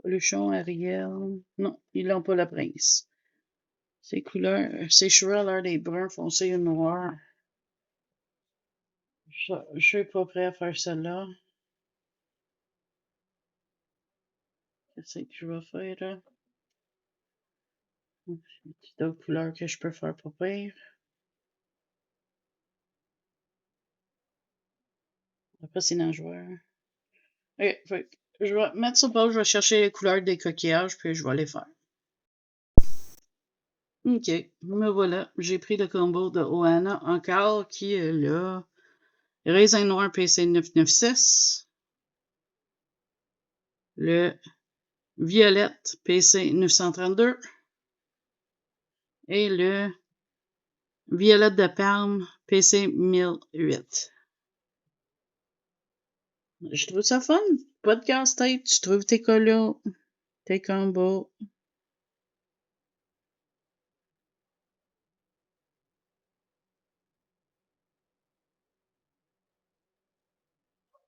Poluchon, Ariel. Non, ils n'ont pas la prince. Ces couleurs, ces cheveux à l'air des bruns foncés ou noirs. Je suis pas prêt à faire celle-là. Qu'est-ce que je vais faire, là? D'autres couleurs que je peux faire pas pire. Après, c'est nageoire. Ok, je vais mettre ça pause, je vais chercher les couleurs des coquillages, puis je vais les faire. OK. Me voilà. J'ai pris le combo de Ohana encore qui est là. Raisin noir PC 996. Le violette PC 932. Et le violette de Parme PC 1008. Je trouve ça fun. Pas de casse-tête. Tu trouves tes colos, tes combos.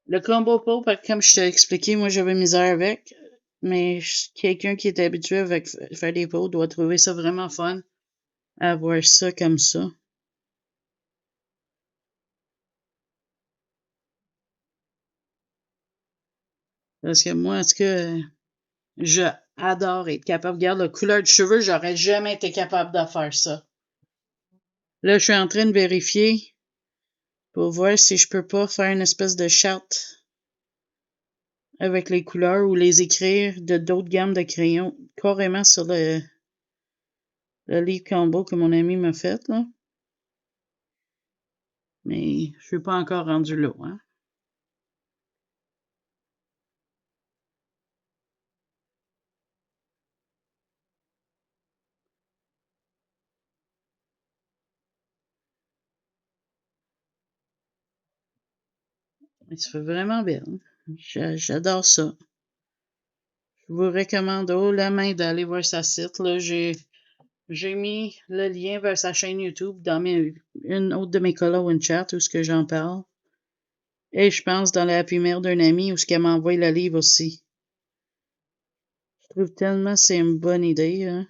Le combo pot, comme je t'ai expliqué, moi j'avais misère avec. Mais quelqu'un qui est habitué avec faire des pots doit trouver ça vraiment fun. Avoir ça comme ça. Parce que moi, est-ce que je adore être capable. Regarde la couleur du cheveu, j'aurais jamais été capable de faire ça. Là, je suis en train de vérifier pour voir si je peux pas faire une espèce de charte avec les couleurs ou les écrire de d'autres gammes de crayons carrément sur le livre combo que mon ami m'a fait, là. Mais je suis pas encore rendu là, hein. Mais ça fait vraiment bien. J'adore ça. Je vous recommande haut la main d'aller voir sa site, là. J'ai mis le lien vers sa chaîne YouTube dans une autre de mes colos in chat où ce que j'en parle. Et je pense dans la Happy Mail d'un ami où ce qu'elle m'envoie le livre aussi. Je trouve tellement que c'est une bonne idée, hein.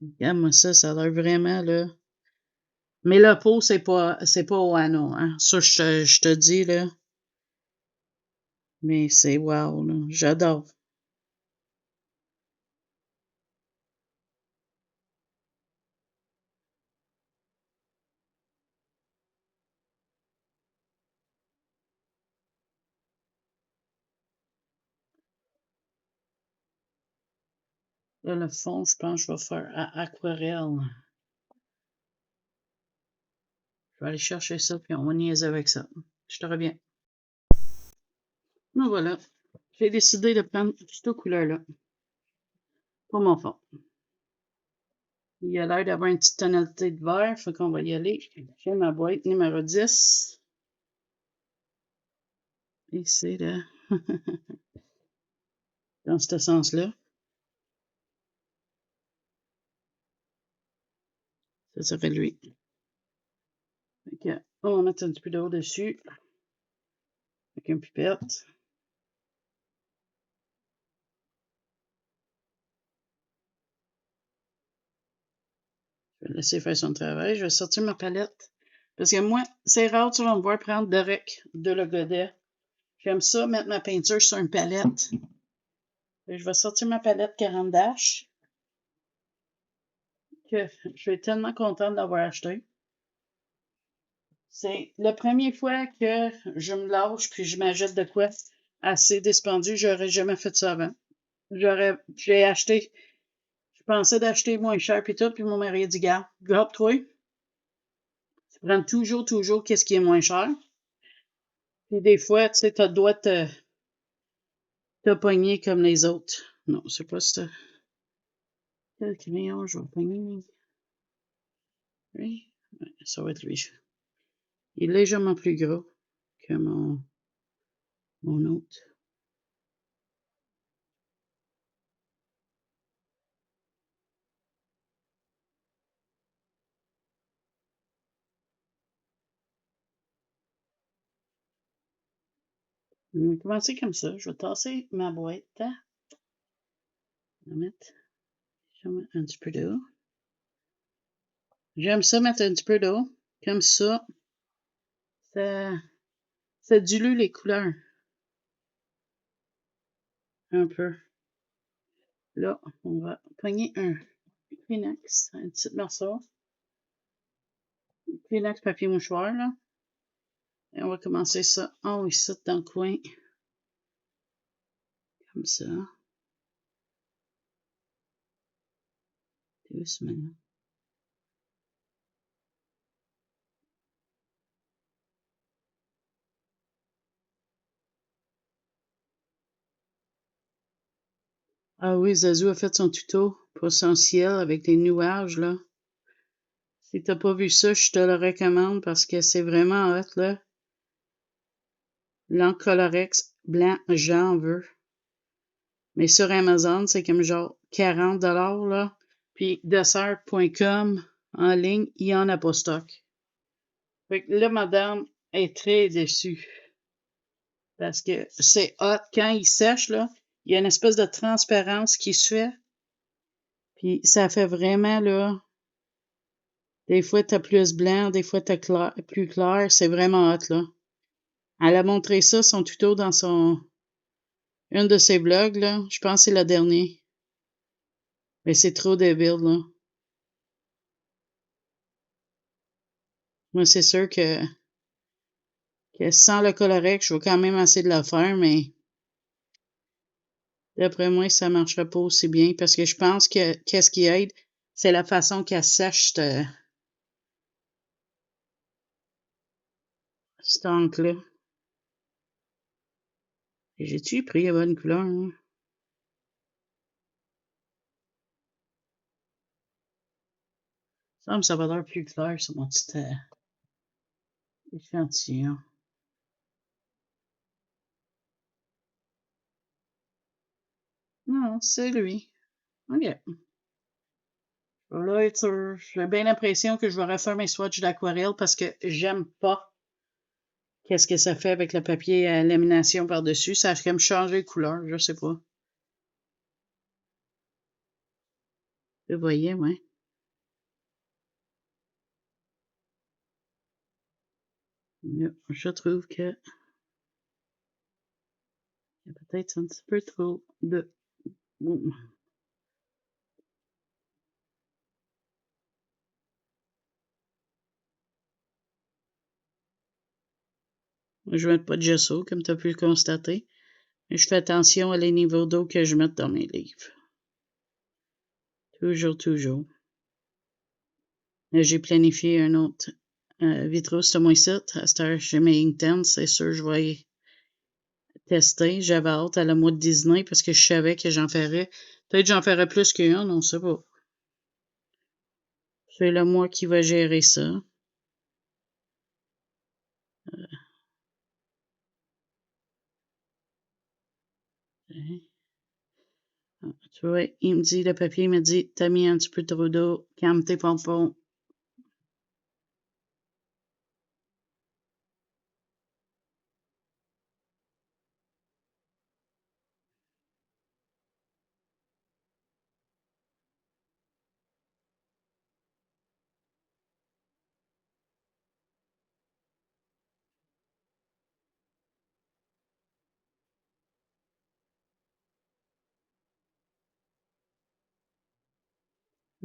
Regarde-moi ça, ça a l'air vraiment, là. Mais le pot, c'est pas Oano, hein. Ça, je te dis, là. Mais c'est wow, là. J'adore. Là, le fond, je pense que je vais faire à aquarelle. Je vais aller chercher ça, puis on va niaiser avec ça. Je te reviens. Mais voilà. J'ai décidé de prendre cette couleur-là pour mon fond. Il a l'air d'avoir une petite tonalité de vert, fait qu'on va y aller. J'ai ma boîte numéro 10. Et c'est là, dans ce sens-là. Ça serait lui. Fait que, on va mettre un petit peu d'eau dessus. Avec une pipette. Je vais laisser faire son travail. Je vais sortir ma palette. Parce que moi, c'est rare, tu vas me voir prendre direct de le godet. J'aime ça, mettre ma peinture sur une palette. Et je vais sortir ma palette 40 Dash. Que je suis tellement contente d'avoir acheté. C'est la première fois que je me lâche puis je m'achète de quoi assez dispendieux. J'aurais jamais fait ça avant. J'ai acheté, je pensais d'acheter moins cher puis tout, puis mon mari a dit, garde-toi. Tu prends toujours qu'est-ce qui est moins cher. Puis des fois, tu sais, t'as le droit de te pogner comme les autres. Non, c'est pas ça. Quel crayon je vais pogner? Lui? Ouais, ça va être lui. Il est légèrement plus gros que mon autre. On va commencer comme ça. Je vais tasser ma boîte. Je vais mettre un petit peu d'eau. J'aime ça mettre un petit peu d'eau. Comme ça, ça, ça dilue les couleurs. Un peu. Là, on va pogner un Kleenex, un petit morceau. Kleenex papier mouchoir, là. Et on va commencer ça en haut ici, dans le coin. Comme ça. Doucement. Ah oui, Zazu a fait son tuto pour son ciel avec les nuages, là. Si t'as pas vu ça, je te le recommande parce que c'est vraiment hot, là. L'encre Colorex blanc, j'en veux. Mais sur Amazon, c'est comme genre 40 là. Puis dessert.com en ligne, il y en a pas stock. Fait que là, madame est très déçue. Parce que c'est hot. Quand il sèche, là, il y a une espèce de transparence qui se fait. Puis ça fait vraiment, là, des fois t'as plus blanc, des fois t'as plus clair. C'est vraiment hot, là. Elle a montré ça, son tuto, dans une de ses vlogs, là. Je pense que c'est le dernier. Mais c'est trop débile, là. Moi, c'est sûr que sans le Colorex, je vais quand même essayer de le faire, mais d'après moi, ça ne marchera pas aussi bien parce que je pense que qu'est-ce qui aide, c'est la façon qu'elle sèche cette encre-là. J'ai-tu pris la bonne couleur, hein? Ça me semble que ça va l'air plus clair sur mon petit échantillon. Non, c'est lui. OK. Là, j'ai bien l'impression que je vais refaire mes swatchs d'aquarelle parce que j'aime pas qu'est-ce que ça fait avec le papier à lamination par-dessus. Ça a comme changé de couleur, je sais pas. Vous voyez, ouais. Je trouve que il y a peut-être un petit peu trop de... Je ne mets pas de gesso, comme tu as pu le constater. Mais je fais attention à les niveaux d'eau que je mets dans mes livres. Toujours, toujours. J'ai planifié un autre vitro ce mois-ci. À cette heure, j'ai mes Inktense. C'est sûr, je vais y tester. J'avais hâte à la mois de Disney parce que je savais que j'en ferais. Peut-être que j'en ferais plus qu'un, on ne sait pas. C'est le mois qui va gérer ça. Tu vois, il me dit, le papier me dit, t'as mis un petit peu trop d'eau, calme tes pompons.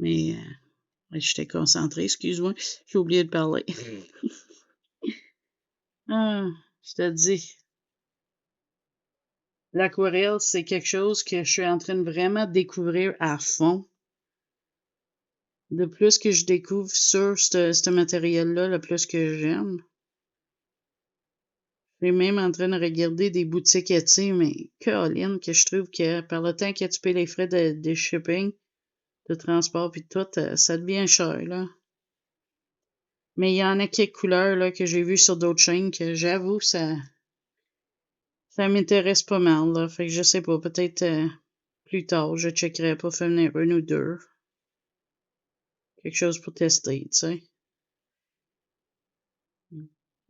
Mais j'étais concentrée, excuse-moi, j'ai oublié de parler. Ah, je te dis, l'aquarelle, c'est quelque chose que je suis en train de vraiment découvrir à fond. De plus que je découvre sur ce matériel-là, le plus que j'aime. Je suis même en train de regarder des boutiques Etsy, mais Caroline, que je trouve que par le temps que tu payes les frais de shipping, de transport puis tout, ça devient cher, là. Mais il y en a quelques couleurs là, que j'ai vues sur d'autres chaînes que j'avoue, ça m'intéresse pas mal. Là. Fait que je sais pas, peut-être plus tard, je checkerai pour finir une ou deux. Quelque chose pour tester, tu sais.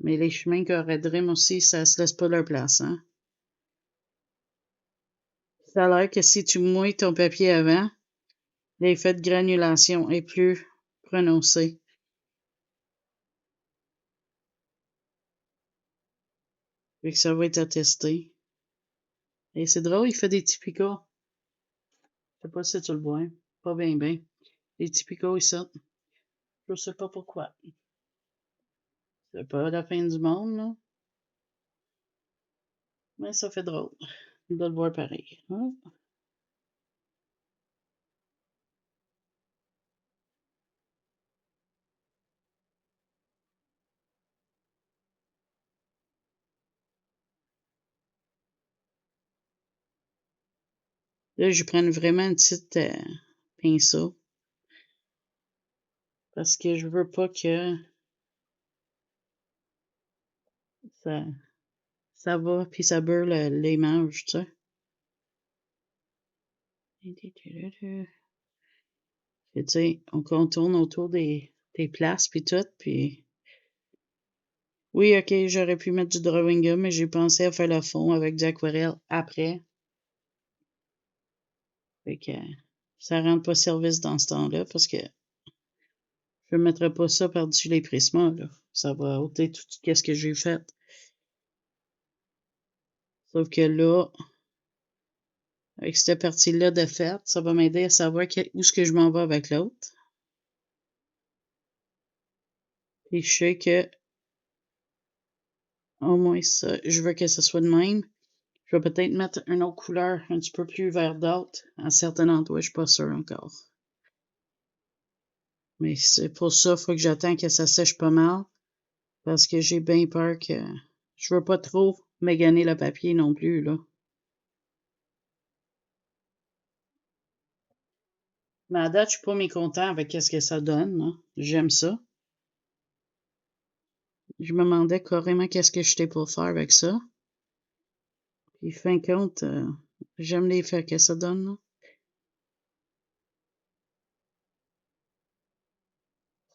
Mais les chemins qu'aurait Dream aussi, ça se laisse pas leur place, hein. Ça a l'air que si tu mouilles ton papier avant, l'effet de granulation est plus prononcé. Fait que ça va être à tester. Et c'est drôle, il fait des typicaux. Je sais pas si tu le vois. Pas bien, bien. Les typicaux, ils sortent. Je sais pas pourquoi. C'est pas la fin du monde, là. Mais ça fait drôle de le voir pareil. Hein? Là, je prends vraiment une petite pinceau. Parce que je veux pas que ça va, puis ça beurre l'image, tu sais. Et tu sais, on contourne autour des places, puis tout, puis... Oui, OK, j'aurais pu mettre du drawing gum, mais j'ai pensé à faire le fond avec du aquarelle après. Fait que ça rend pas service dans ce temps-là, parce que je ne mettrai pas ça par-dessus les prismas, là. Ça va ôter tout ce que j'ai fait. Sauf que là, avec cette partie-là de fait, ça va m'aider à savoir où est-ce que je m'en vais avec l'autre. Puis je sais que au moins ça, je veux que ce soit de même. Je vais peut-être mettre une autre couleur un petit peu plus verdâtre à certains endroits, je suis pas sûre encore. Mais c'est pour ça, il faut que j'attende que ça sèche pas mal. Parce que j'ai bien peur que je veux pas trop maganer le papier non plus, là. Mais à date, je suis pas mécontent avec ce que ça donne, hein. J'aime ça. Je me demandais carrément qu'est-ce que j'étais pour faire avec ça. Puis fin de compte, j'aime l'effet que ça donne, là.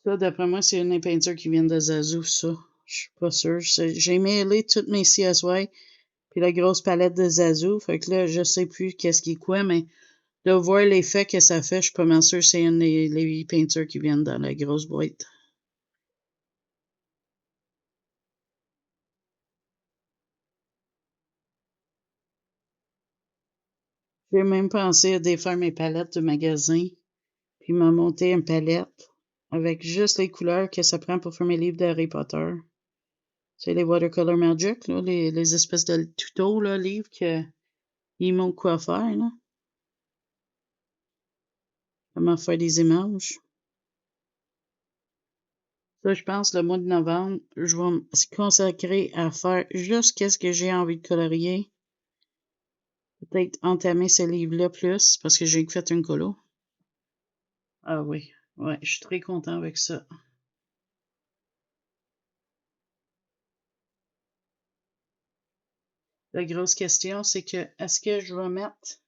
Ça, d'après moi, c'est une des peintures qui viennent de Zazu, ça. Je suis pas sûre. J'ai mêlé toutes mes CSY puis la grosse palette de Zazu. Fait que là, je sais plus qu'est-ce qui est quoi, mais de voir l'effet que ça fait, je suis pas mal sûre que c'est une des les peintures qui viennent dans la grosse boîte. J'ai même pensé à défaire mes palettes du magasin, puis m'en monter une palette avec juste les couleurs que ça prend pour faire mes livres d'Harry Potter. C'est les Watercolor Magic, là, les espèces de tutos, là, livres qu'ils m'ont quoi faire, là. Comment faire des images. Ça, je pense, le mois de novembre, je vais me consacrer à faire juste qu'est-ce que j'ai envie de colorier. Peut-être entamer ce livre-là plus, parce que j'ai fait une colo. Ah oui, ouais, je suis très content avec ça. La grosse question, c'est que est-ce que je vais mettre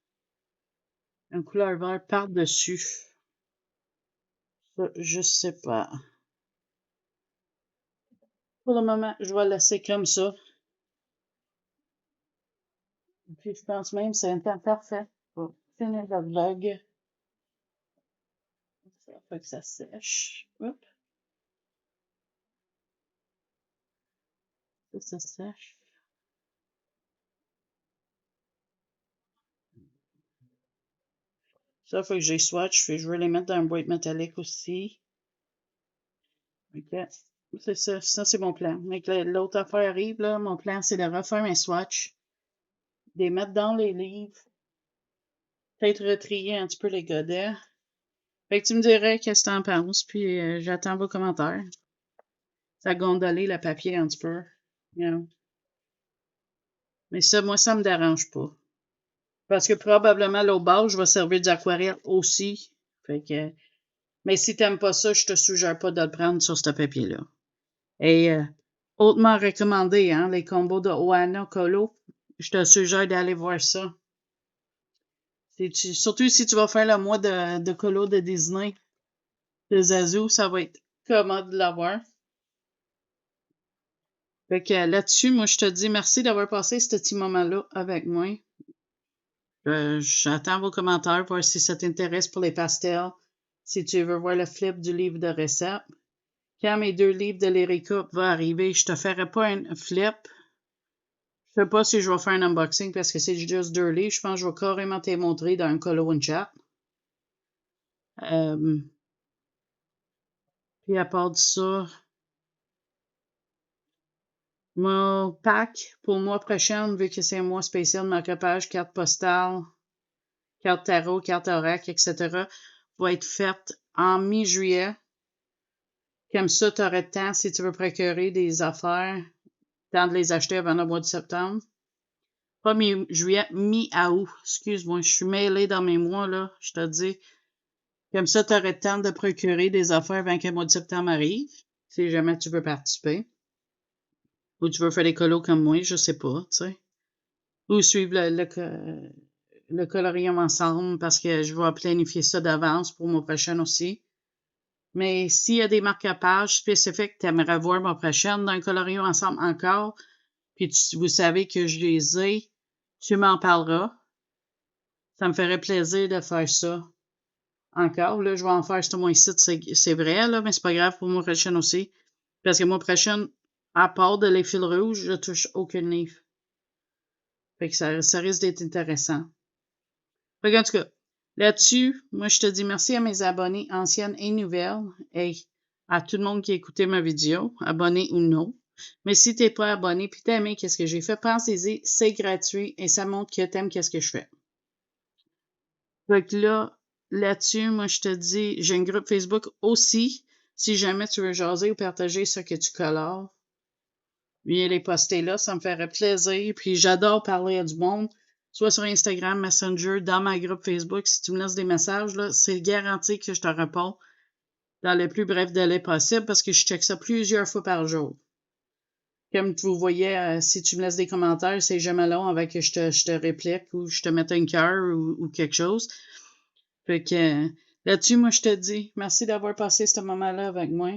une couleur vert par-dessus? Ça, je sais pas. Pour le moment, je vais laisser comme ça. Puis je pense même que c'est un temps parfait pour finir le vlog. Ça fait que ça sèche. Hop, ça sèche. Ça fait que j'ai swatch, puis je vais les mettre dans une boîte métallique aussi. OK. C'est ça, ça c'est mon plan. Mais que l'autre affaire arrive, là, mon plan, c'est de refaire mes swatchs, de les mettre dans les livres, peut-être retrier un petit peu les godets. Fait que tu me dirais qu'est-ce que t'en penses, puis j'attends vos commentaires. Ça a gondolé le papier un petit peu. You know. Mais ça, moi, ça me dérange pas. Parce que probablement, l'autre base, je vais servir d'aquarelle aussi. Fait que, mais si t'aimes pas ça, je te suggère pas de le prendre sur ce papier-là. Et hautement recommandé, hein, les combos de Ohana Colo. Je te suggère d'aller voir ça. Surtout si tu vas faire le mois de colo de Disney, de Zazu, ça va être commode de l'avoir. Fait que là-dessus, moi, je te dis merci d'avoir passé ce petit moment-là avec moi. J'attends vos commentaires, voir si ça t'intéresse pour les pastels, si tu veux voir le flip du livre de recettes. Quand mes 2 livres de l'Erika vont arriver, je te ferai pas un flip. Je sais pas si je vais faire un unboxing parce que c'est juste 2 livres. Je pense que je vais carrément te les montrer dans un colo one chat. Puis à part de ça, mon pack pour le mois prochain, vu que c'est un mois spécial de marque-page, carte postale, carte tarot, carte oracle, etc., va être faite en mi-juillet. Comme ça, tu aurais le temps, si tu veux procurer des affaires, temps de les acheter avant le mois de septembre. Pas mi-juillet, mi-août. Excuse-moi, je suis mêlée dans mes mois, là, je te dis. Comme ça, tu aurais le temps de procurer des affaires avant que le mois de septembre arrive, si jamais tu veux participer. Ou tu veux faire des colos comme moi, je sais pas, tu sais. Ou suivre le colorium ensemble parce que je vais planifier ça d'avance pour mon prochain aussi. Mais s'il y a des marque-pages spécifiques que tu aimerais voir ma prochaine dans le colorium ensemble encore, puis vous savez que je les ai, tu m'en parleras. Ça me ferait plaisir de faire ça. Encore, là, je vais en faire ce mois-ci, c'est vrai, là, mais c'est pas grave pour mon prochain aussi. Parce que mon prochain, à part de les fils rouges, je touche aucune livre. Fait que ça risque d'être intéressant. Fait que, en tout cas, là-dessus, moi, je te dis merci à mes abonnés anciennes et nouvelles et à tout le monde qui a écouté ma vidéo, abonné ou non. Mais si t'es pas abonné puis t'as aimé qu'est-ce que j'ai fait, pensez-y, c'est gratuit et ça montre que t'aimes qu'est-ce que je fais. Fait que là-dessus, moi, je te dis, j'ai un groupe Facebook aussi. Si jamais tu veux jaser ou partager ce que tu colores, viens les poster là, ça me ferait plaisir. Puis j'adore parler à du monde, soit sur Instagram, Messenger, dans ma groupe Facebook. Si tu me laisses des messages, là, c'est garanti que je te réponds dans le plus bref délai possible parce que je check ça plusieurs fois par jour. Comme vous voyez, si tu me laisses des commentaires, c'est jamais long avant que je te réplique ou je te mette un cœur ou quelque chose. Fait que là-dessus, moi, je te dis merci d'avoir passé ce moment-là avec moi.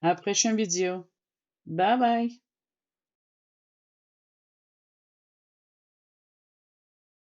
À la prochaine vidéo. Bye bye!